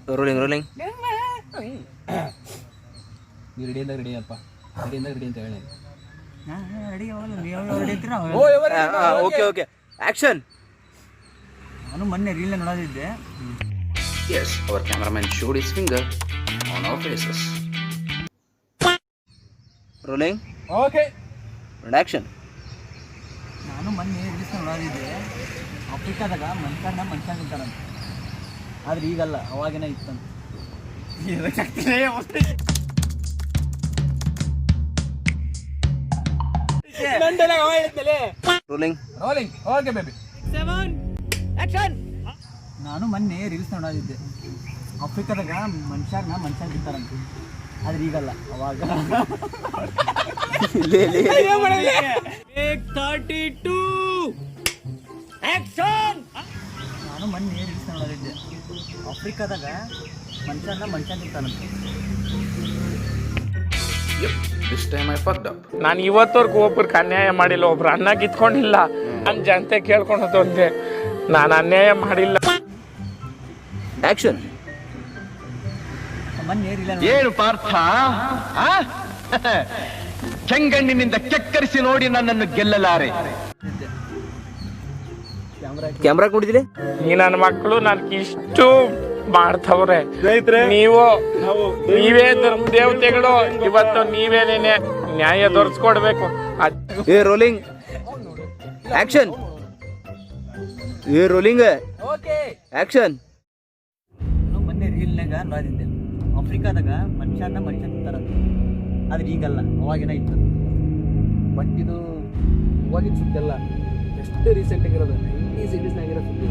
Rolling rolling. ನೀವು ready ಅಂದಾಗ ready ಅಪ್ಪ, ರೆಡಿ ಅಂದಾಗ ರೆಡಿ ಅಂತ ಹೇಳಿ. ರೆಡಿ ಅವಲ್ಲ, ನೀವು ರೆಡಿ ಅಂತೀರಾ? Okay okay action. ನಾನು ಮೊನ್ನೆ ರೀಲ್ ನೋಡೋದಿದ್ದೆ. Yes, our cameraman showed his finger on our faces. Rolling. Okay action. ನಾನು ಮೊನ್ನೆ ರೀಲ್ಸ್ ನೋಡೋದಿದ್ದೆ. ಆಫ್ರಿಕಾದಾಗ ಮನುಷ್ಯನ ತಿಂತಾರಂತ, ಆದ್ರೆ ಈಗಲ್ಲ, ಅವಾಗೇನ ಇತ್ತಂತ. Rolling rolling. Okay baby. ನಾನು ಮೊನ್ನೆ ರೀಲ್ಸ್ ನೋಡೋದಿದ್ದೆ. ಆಫ್ರಿಕಾದಾಗ ಮನುಷ್ಯನ ತಿಂತಾರಂತ, ಆದ್ರೆ ಈಗಲ್ಲ, ಅವಾಗ. ನಾನು ಮೊನ್ನೆ ರೀಲ್ಸ್ ನೋಡೋದಿದ್ದೆ. ಆಫ್ರಿಕಾದಾಗ ಮನುಷ್ಯನ ತಿಂತಾರಂತ. Yep, this time I fucked up. ನಾನು ಇವತ್ತವರೆಗೂ ಒಬ್ರಿಗೆ ಅನ್ಯಾಯ ಮಾಡಿಲ್ಲ, ಒಬ್ರು ಅನ್ನ ಕಿತ್ಕೊಂಡಿಲ್ಲ. ನನ್ನ ಜನತೆ ಕೇಳ್ಕೊಳೋದು ಒಂದೇ, ನಾನು ಅನ್ಯಾಯ ಮಾಡಿಲ್ಲ. ಆಕ್ಷನ್. ಮೊನ್ನೆ ರೀಲ್ ಏನು ಪಾರ್ಥ, ಚೆಂಗಣ್ಣಿನಿಂದ ಕೆಕ್ಕರಿಸಿ ನೋಡಿ ನನ್ನನ್ನು ಗೆಲ್ಲಲಾರೆ. ಕ್ಯಾಮ್ರಾ ಕೊಡಿದಿರಿ. ಈ ನನ್ನ ಮಕ್ಕಳು ನನ್ಗೆ ಇಷ್ಟು ಮಾಡ್ತವ್ರೆ. ನೀವೇ ದೇವತೆಗಳು, ಇವತ್ತು ನೀವೇನೇನೆ ನ್ಯಾಯ ದೊರಸ್ಕೊಡ್ಬೇಕು. ಏ ರೋಲಿಂಗ್ ಆಕ್ಷನ್. ಏ ರೋಲಿಂಗ್ ಆಕ್ಷನ್. ನಾನು ಮೊನ್ನೆ ರೀಲ್ನಾಗ ನೋಡಿದ್ದೆ. ಆಫ್ರಿಕಾದಾಗ ಮನುಷ್ಯನ ತಿಂತಾರಂತ, ಆದ್ರೆ ಈಗಲ್ಲ, ಅವಾಗೇನ ಇತ್ತು. ಬಟ್ ಇದು ಇವಾಗಿನ ಸುದ್ದಿ ಅಲ್ಲ, ಎಷ್ಟು ರೀಸೆಂಟ್ ಆಗಿರೋದು 90s 80s ನಾಗಿರೋ ಸುದ್ದಿ.